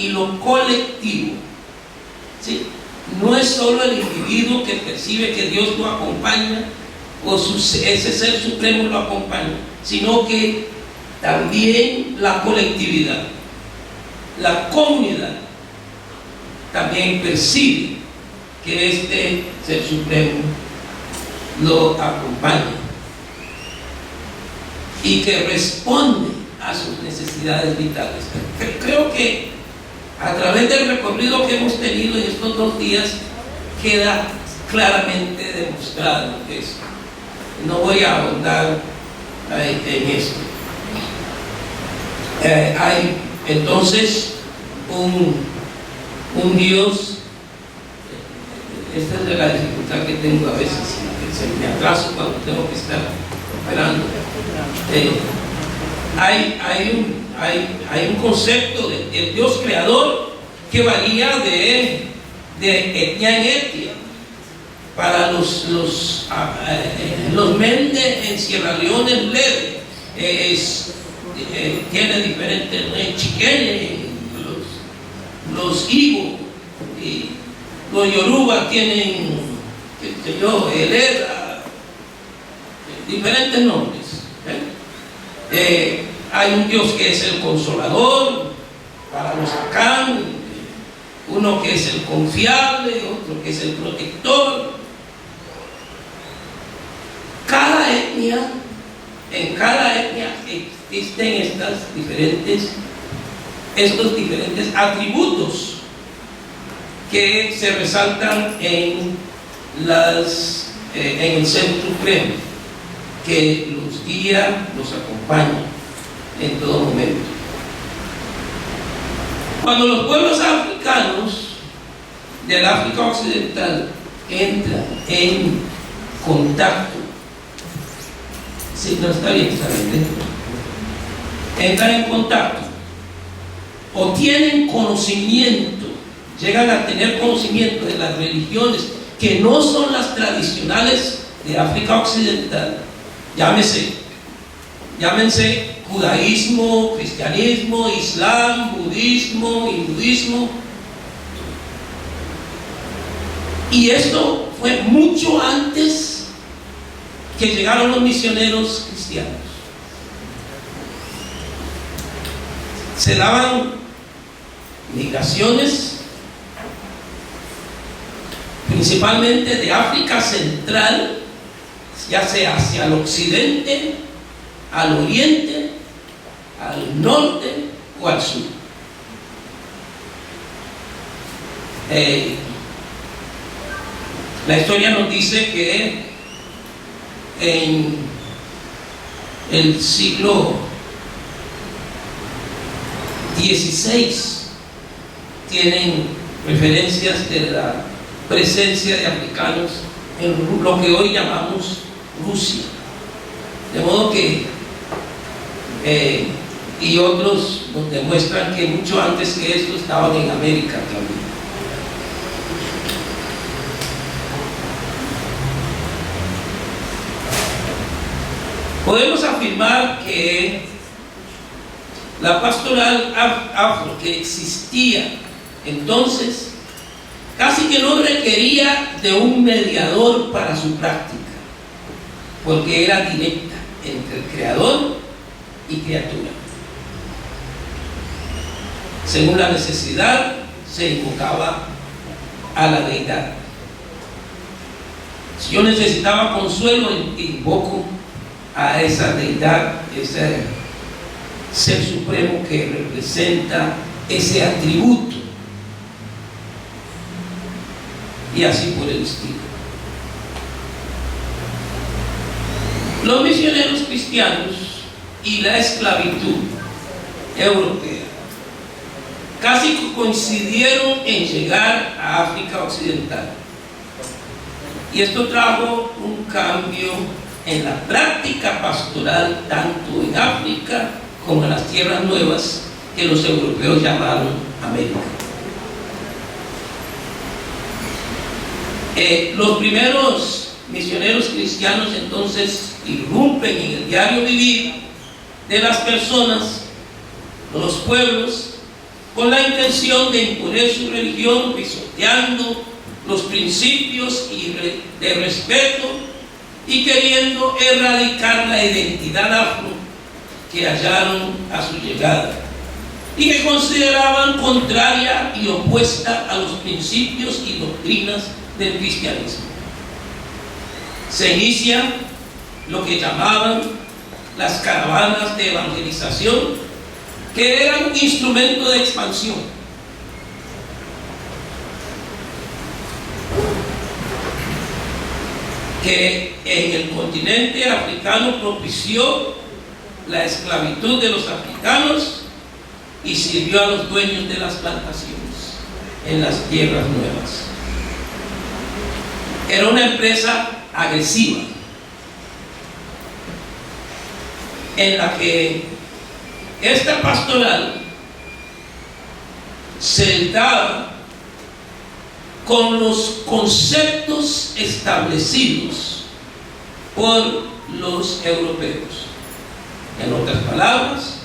y lo colectivo. ¿Sí? No es solo el individuo que percibe que Dios lo acompaña o ese ser supremo lo acompaña, sino que también la colectividad, la comunidad, también percibe que este ser supremo lo acompaña y que responde a sus necesidades vitales. Creo que a través del recorrido que hemos tenido en estos 2 días queda claramente demostrado eso. No voy a ahondar en esto. Hay entonces un Dios. Esta es la dificultad que tengo a veces, se me atraso cuando tengo que estar operando. Hay un concepto del Dios creador que varía de etnia en etnia. Para los Mende en Sierra Leone, Leve, tiene diferentes chiquenes, los Igbo, y los Yoruba tienen, Hereda, diferentes nombres. Hay un Dios que es el consolador para los Akan, uno que es el confiable, otro que es el protector. En cada etnia existen estos diferentes atributos que se resaltan en el ser supremo, que los guía, los acompaña en todo momento. Cuando los pueblos africanos del África Occidental entran en contacto, sí, no está bien, entran en contacto o tienen conocimiento, llegan a tener conocimiento de las religiones que no son las tradicionales de África Occidental, llámense judaísmo, cristianismo, islam, budismo, hinduismo. Y esto fue mucho antes que llegaron los misioneros cristianos. Se daban migraciones principalmente de África Central, ya sea hacia el occidente, al oriente, al norte o al sur. La historia nos dice que en el siglo XVI tienen referencias de la presencia de africanos en lo que hoy llamamos Rusia. De modo que y otros nos demuestran que mucho antes que esto estaban en América también. Podemos afirmar que la pastoral afro que existía entonces casi que no requería de un mediador para su práctica, porque era directa entre el creador y criatura. Según la necesidad se invocaba a la deidad. Si yo necesitaba consuelo, invoco a esa deidad, ese ser supremo que representa ese atributo, y así por el estilo. Los misioneros cristianos y la esclavitud europea casi coincidieron en llegar a África Occidental, y esto trajo un cambio en la práctica pastoral tanto en África como en las tierras nuevas que los europeos llamaron América. Los primeros misioneros cristianos entonces irrumpen en el diario vivir de las personas, de los pueblos, con la intención de imponer su religión, pisoteando los principios de respeto y queriendo erradicar la identidad afro que hallaron a su llegada y que consideraban contraria y opuesta a los principios y doctrinas del cristianismo. Se inicia lo que llamaban las caravanas de evangelización, que eran un instrumento de expansión. Que en el continente africano propició la esclavitud de los africanos y sirvió a los dueños de las plantaciones en las tierras nuevas. Era una empresa agresiva en la que esta pastoral se daba con los conceptos establecidos por los europeos. En otras palabras,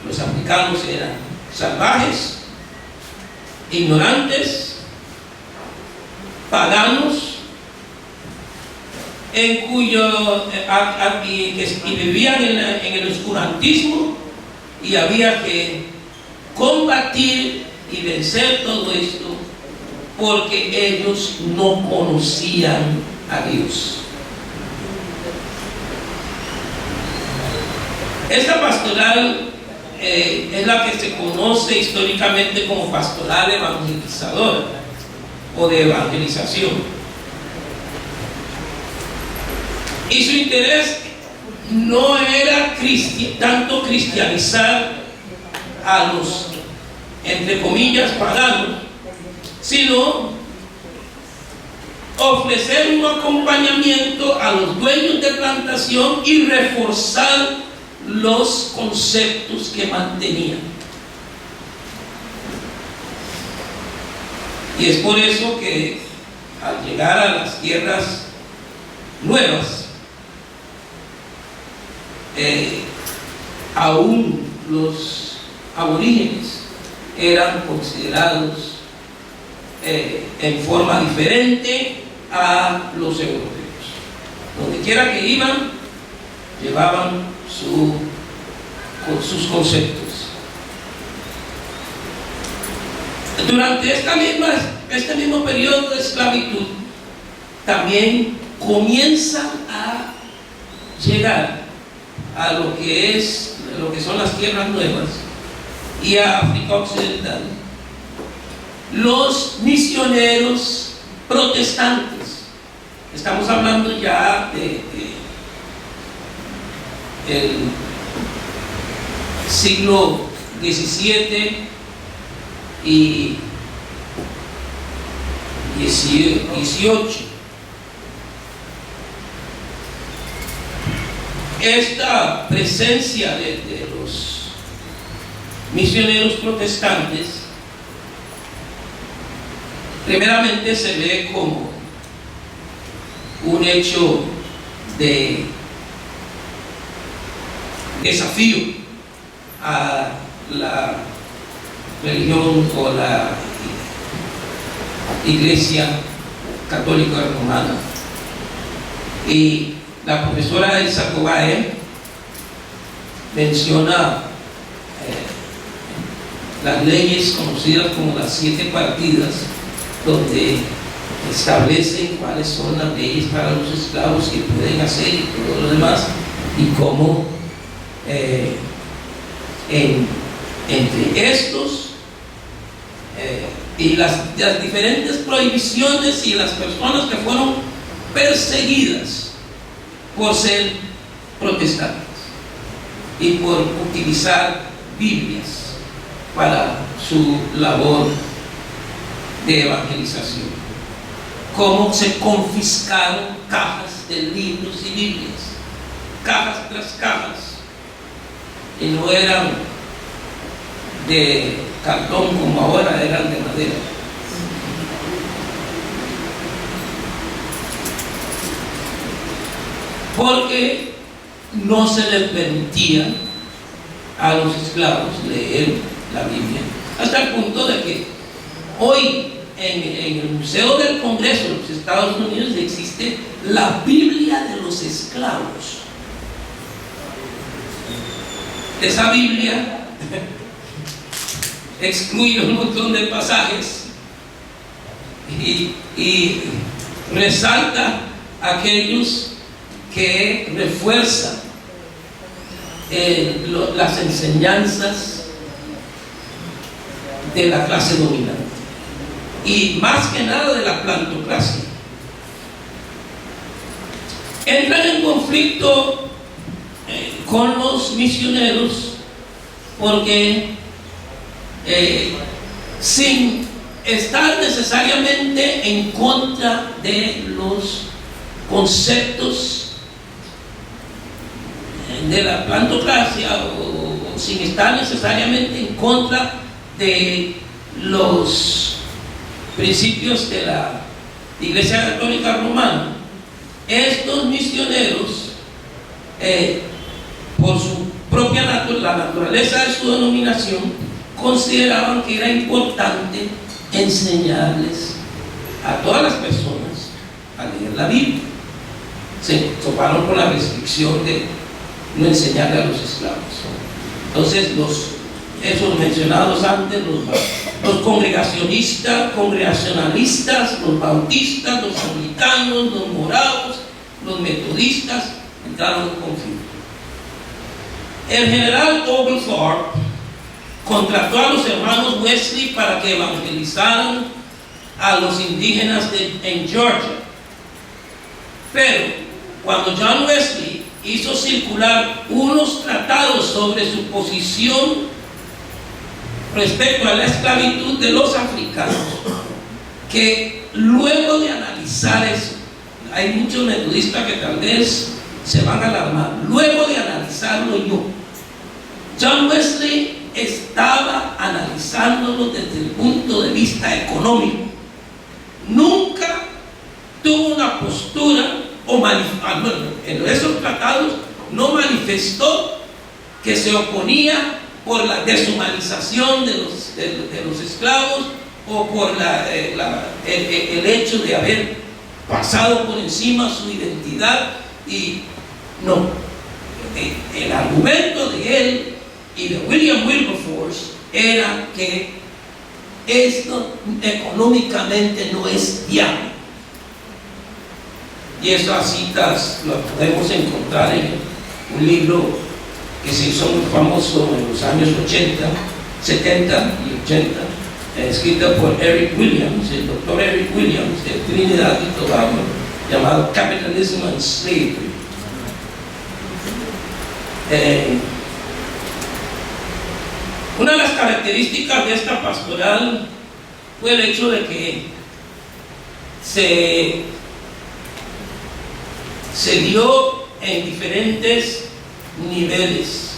los africanos eran salvajes, ignorantes, paganos, y vivían en el oscurantismo, y había que combatir y vencer todo esto porque ellos no conocían a Dios. Esta pastoral es la que se conoce históricamente como pastoral evangelizadora o de evangelización. Y su interés no era tanto cristianizar a los, entre comillas, paganos, sino ofrecer un acompañamiento a los dueños de plantación y reforzar los conceptos que mantenían. Y es por eso que al llegar a las tierras nuevas, aún los aborígenes eran considerados en forma diferente a los europeos. Donde quiera que iban, llevaban sus conceptos. Durante este mismo periodo de esclavitud, también comienzan a llegar a lo que son las tierras nuevas y a África Occidental los misioneros protestantes. Estamos hablando ya del siglo XVII y XVIII. Esta presencia de los misioneros protestantes primeramente se ve como un hecho de desafío a la religión o la Iglesia Católica Romana. Y la profesora Elsa Cobae menciona las leyes conocidas como las 7 partidas, donde establecen cuáles son las leyes para los esclavos que pueden hacer y todo lo demás, y cómo entre estos y las diferentes prohibiciones y las personas que fueron perseguidas por ser protestantes y por utilizar Biblias para su labor de evangelización. Cómo se confiscaron cajas de libros y Biblias, cajas tras cajas, y no eran de cartón como ahora, eran de madera. Porque no se les permitía a los esclavos leer la Biblia hasta el punto de que hoy en el Museo del Congreso de los Estados Unidos existe la Biblia de los esclavos. Esa Biblia excluye un montón de pasajes y resalta aquellos que refuerzan las enseñanzas de la clase dominante y más que nada de la plantocracia. Entran en conflicto con los misioneros porque sin estar necesariamente en contra de los conceptos de la plantocracia o sin estar necesariamente en contra de los principios de la Iglesia Católica Romana, estos misioneros, por su propia la naturaleza de su denominación, consideraban que era importante enseñarles a todas las personas a leer la Biblia. Se toparon con la restricción de no enseñarle a los esclavos. Entonces esos mencionados antes, los congregacionalistas, los bautistas, los anglicanos, los morados, los metodistas entraron en conflicto. El general Oglethorpe contrató a los hermanos Wesley para que evangelizaran a los indígenas en Georgia. Pero cuando John Wesley hizo circular unos tratados sobre su posición respecto a la esclavitud de los africanos, que luego de analizar eso, hay muchos metodistas que tal vez se van a alarmar, luego de analizarlo John Wesley estaba analizándolo desde el punto de vista económico. Nunca tuvo una postura en esos tratados no manifestó que se oponía por la deshumanización de los esclavos o por el hecho de haber pasado por encima su identidad. Y no, el argumento de él y de William Wilberforce era que esto económicamente no es viable. Y esas citas las podemos encontrar en un libro que se hizo muy famoso en los años 70 y 80, escrito por Eric Williams, el doctor Eric Williams de Trinidad y Tobago, llamado Capitalism and Slavery. Una de las características de esta pastoral fue el hecho de que se dio en diferentes niveles.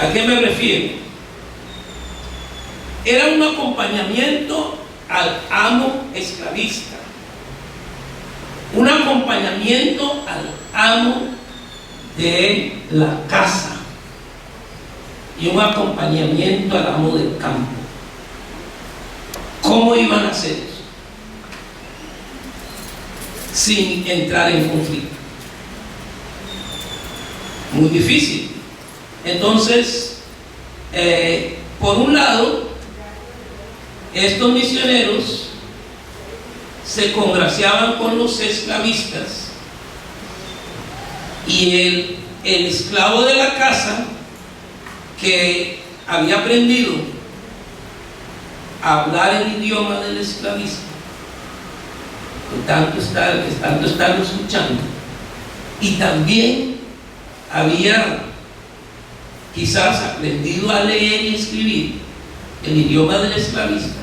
¿A qué me refiero? Era un acompañamiento al amo esclavista, un acompañamiento al amo de la casa y un acompañamiento al amo del campo. ¿Cómo iban a hacer eso? Sin entrar en conflicto. Muy difícil. Entonces, por un lado, estos misioneros se congraciaban con los esclavistas y el esclavo de la casa que había aprendido a hablar el idioma del esclavista, tanto estarlo escuchando, y también había quizás aprendido a leer y escribir el idioma del esclavista,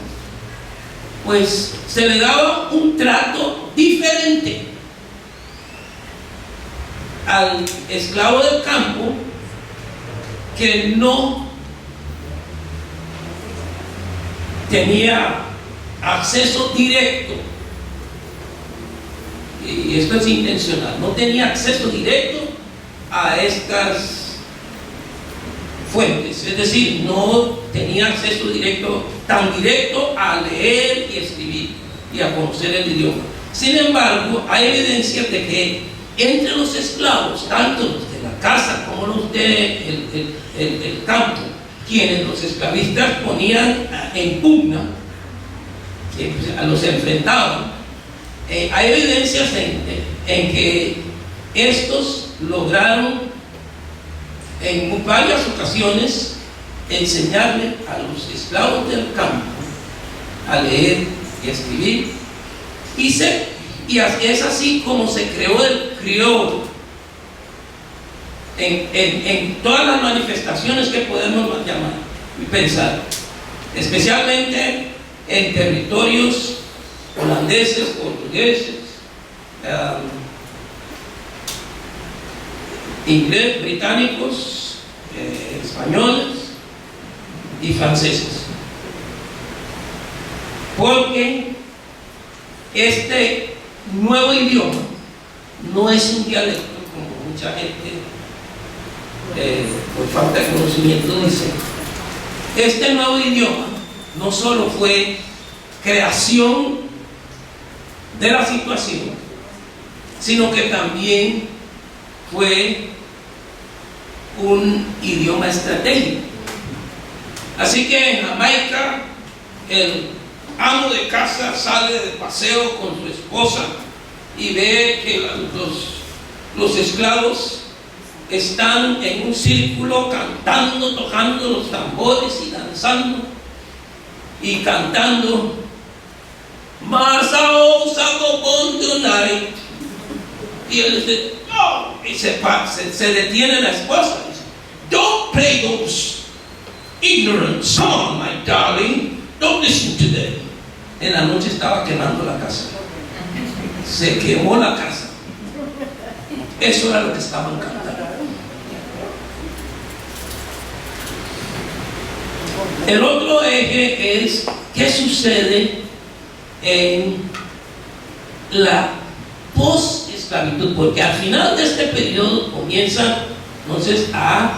pues se le daba un trato diferente al esclavo del campo que no tenía acceso directo, y esto es intencional, no tenía acceso directo a estas fuentes, es decir, no tenía acceso tan directo a leer y escribir y a conocer el idioma. Sin embargo, hay evidencias de que entre los esclavos, tanto los de la casa como los del campo, quienes los esclavistas ponían en pugna, los enfrentaban, hay evidencias en que estos lograron en varias ocasiones enseñarle a los esclavos del campo a leer y a escribir, y es así como se creó el criollo en todas las manifestaciones que podemos llamar y pensar, especialmente en territorios holandeses, portugueses, inglés, británicos, españoles y franceses, porque este nuevo idioma no es un dialecto como mucha gente por falta de conocimiento dice. Este nuevo idioma no solo fue creación de la situación, sino que también fue un idioma estratégico. Así que en Jamaica el amo de casa sale de paseo con su esposa y ve que los esclavos están en un círculo cantando, tocando los tambores y danzando y cantando Masa Osago Bondonari. Y él dice, no, y se detiene la esposa y dice, don't play those ignorant songs, my darling, don't listen to them. En la noche estaba quemando la casa, se quemó la casa. Eso era lo que estaban cantando. El otro eje es qué sucede en la post-esclavitud, porque al final de este periodo comienza entonces a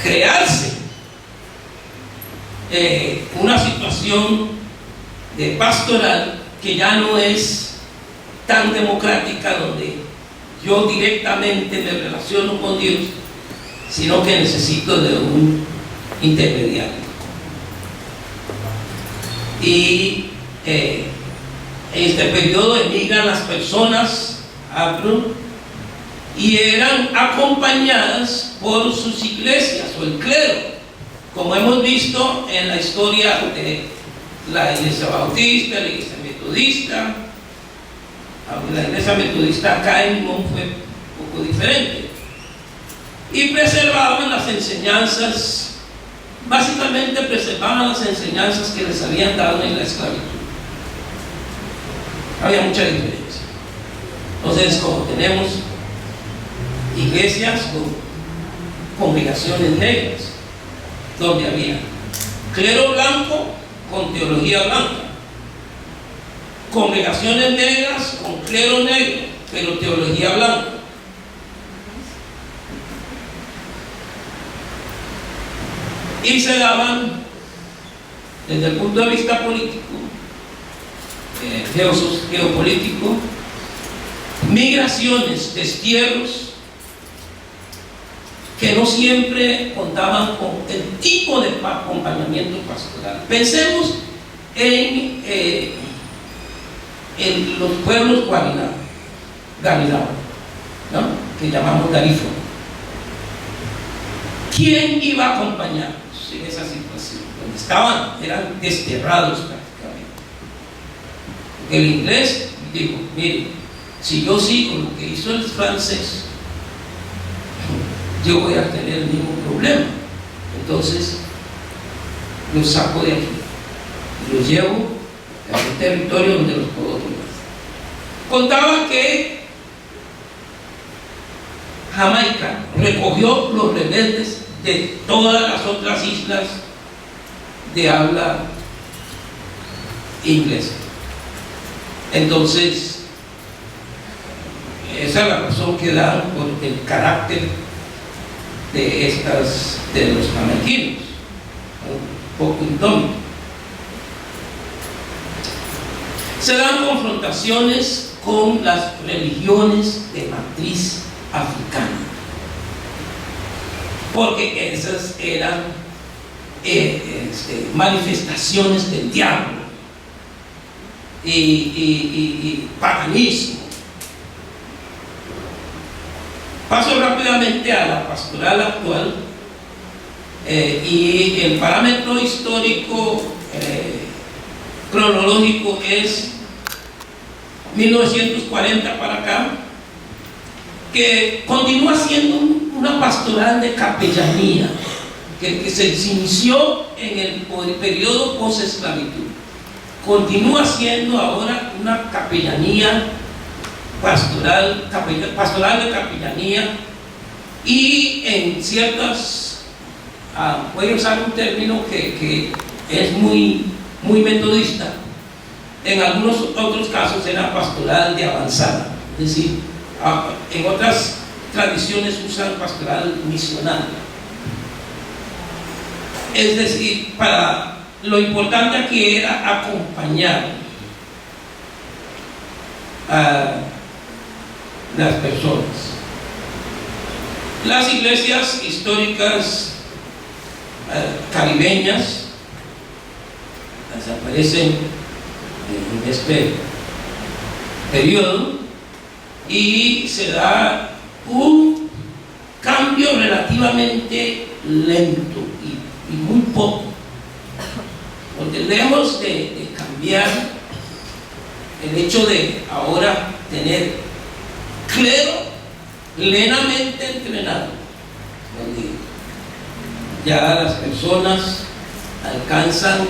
crearse una situación de pastoral que ya no es tan democrática, donde yo directamente me relaciono con Dios, sino que necesito de un intermediario. Y en este periodo emigran las personas y eran acompañadas por sus iglesias o el clero, como hemos visto en la historia de la iglesia bautista, la iglesia metodista. La iglesia metodista acá en Limón fue un poco diferente, y preservaban las enseñanzas, básicamente preservaban las enseñanzas que les habían dado en la esclavitud. Había mucha diferencia. Entonces, como tenemos iglesias con congregaciones negras, donde había clero blanco con teología blanca, congregaciones negras con clero negro, pero teología blanca. Y se daban, desde el punto de vista político, geopolítico, migraciones, destierros, que no siempre contaban con el tipo de acompañamiento pastoral. Pensemos en los pueblos galileos, ¿no?, que llamamos garífunos. ¿Quién iba a acompañarnos en esa situación? Donde eran desterrados prácticamente. Porque el inglés dijo, mire, si yo sigo lo que hizo el francés, yo voy a tener el mismo problema. Entonces los saco de aquí y los llevo a un territorio donde los puedo tomar. Contaba que Jamaica recogió los rebeldes de todas las otras islas de habla inglesa. Entonces, esa es la razón que dan por el carácter de los mamequinos, un poco indómito. Se dan confrontaciones con las religiones de matriz africana, porque esas eran manifestaciones del diablo y paganismo. Paso rápidamente a la pastoral actual, y el parámetro histórico cronológico es 1940 para acá, que continúa siendo una pastoral de capellanía que se inició en el periodo post-esclavitud. Continúa siendo ahora una capellanía pastoral de capellanía, y en ciertas, voy a usar un término que es muy metodista, en algunos otros casos era pastoral de avanzada, es decir, en otras tradiciones usan pastoral misional. Es decir, lo importante aquí era acompañar a las personas. Las iglesias históricas caribeñas desaparecen en este periodo, y se da un cambio relativamente lento y muy poco, porque lejos de cambiar el hecho de ahora tener clero plenamente entrenado, donde ya las personas alcanzan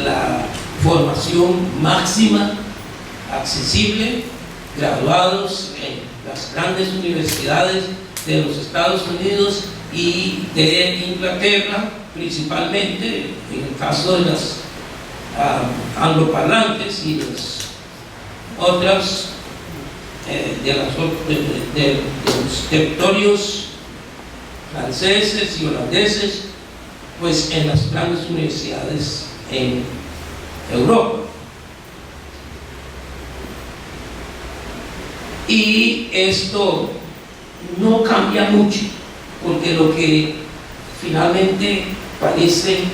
la formación máxima accesible, graduados en las grandes universidades de los Estados Unidos y de Inglaterra, principalmente en el caso de las angloparlantes y las otras de los territorios franceses y holandeses, pues en las grandes universidades en Europa. Y esto no cambia mucho, porque lo que finalmente parece,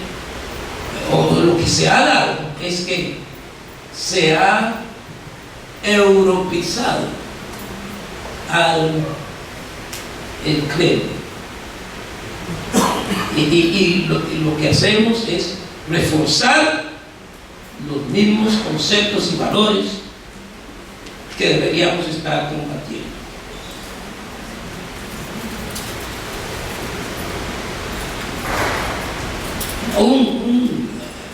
o lo que se ha dado, es que se ha europeizado el clero, y lo que hacemos es reforzar los mismos conceptos y valores que deberíamos estar compartiendo.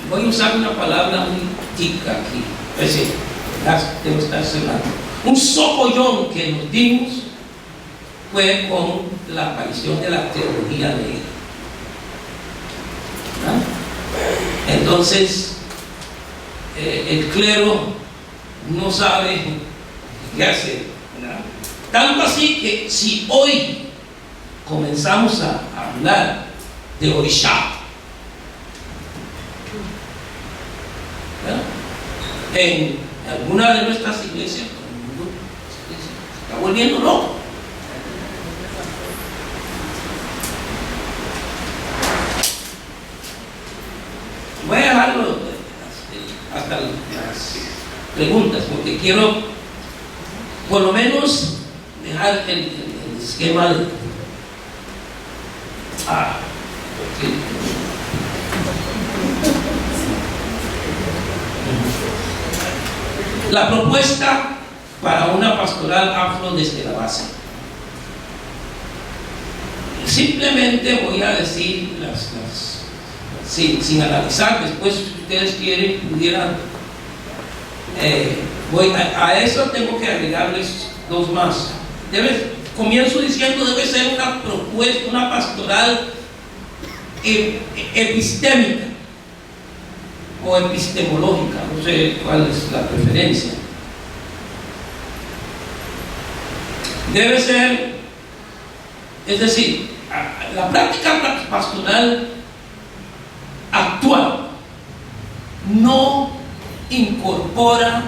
Voy a usar una palabra muy tica aquí, debo estar cerrando. Un sopollón que nos dimos fue con la aparición de la teología negra. Entonces, el clero no sabe qué hacer, ¿verdad? Tanto así que si hoy comenzamos a hablar de Orisha, ¿verdad?, en alguna de nuestras iglesias, todo el mundo se está volviendo loco. Voy a dejarlo hasta las preguntas, porque quiero por lo menos dejar el esquema de la propuesta para una pastoral afro desde la base. Simplemente voy a decir sin analizar. Después, si ustedes quieren, pudieran a eso tengo que agregarles dos más. Comienzo diciendo, debe ser una propuesta, una pastoral epistémica o epistemológica, no sé cuál es la preferencia. Debe ser, es decir, la práctica pastoral actual no incorpora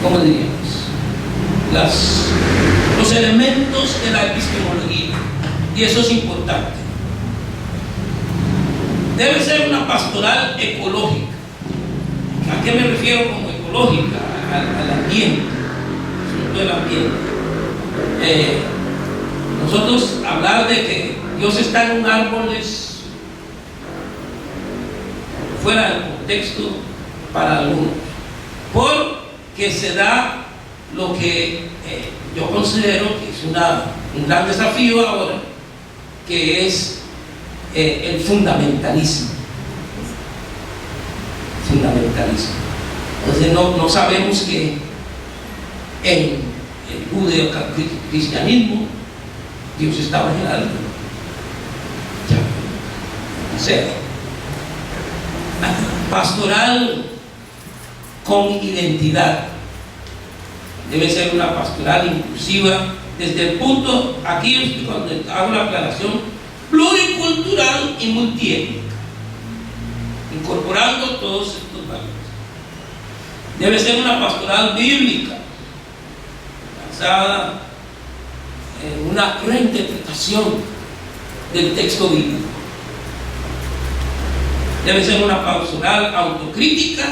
¿cómo diríamos? Los elementos de la epistemología, y eso es importante. Debe ser una pastoral ecológica. ¿A qué me refiero como ecológica? Al ambiente, asunto del ambiente. Nosotros hablar de que Dios está en un árbol es fuera del contexto para algunos, porque se da lo que yo considero que es un gran desafío ahora, que es el fundamentalismo. Entonces no sabemos que en el judeo-cristianismo Dios estaba en el alto. O sea, pastoral con identidad. Debe ser una pastoral inclusiva desde el punto, aquí cuando hago la aclaración, pluricultural y multiétnica, incorporando todos estos valores. Debe ser una pastoral bíblica, basada en una reinterpretación del texto bíblico. Debe ser una pastoral autocrítica,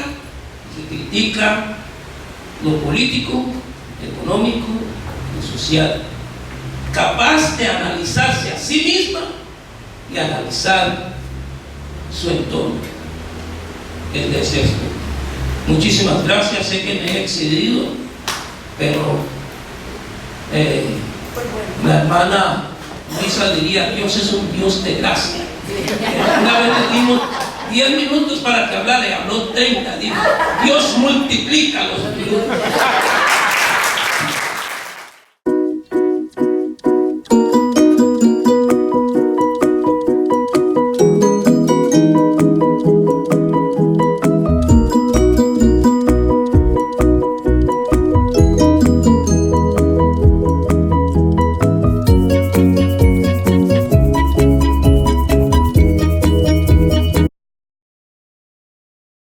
que critica lo político, económico y social, capaz de analizarse a sí misma y analizar su entorno. Es esto. Muchísimas gracias, sé que me he excedido, pero la hermana Luisa diría: Dios es un Dios de gracia. Una vez le dimos 10 minutos para que hablara y habló 30. Dijo: Dios multiplica los minutos.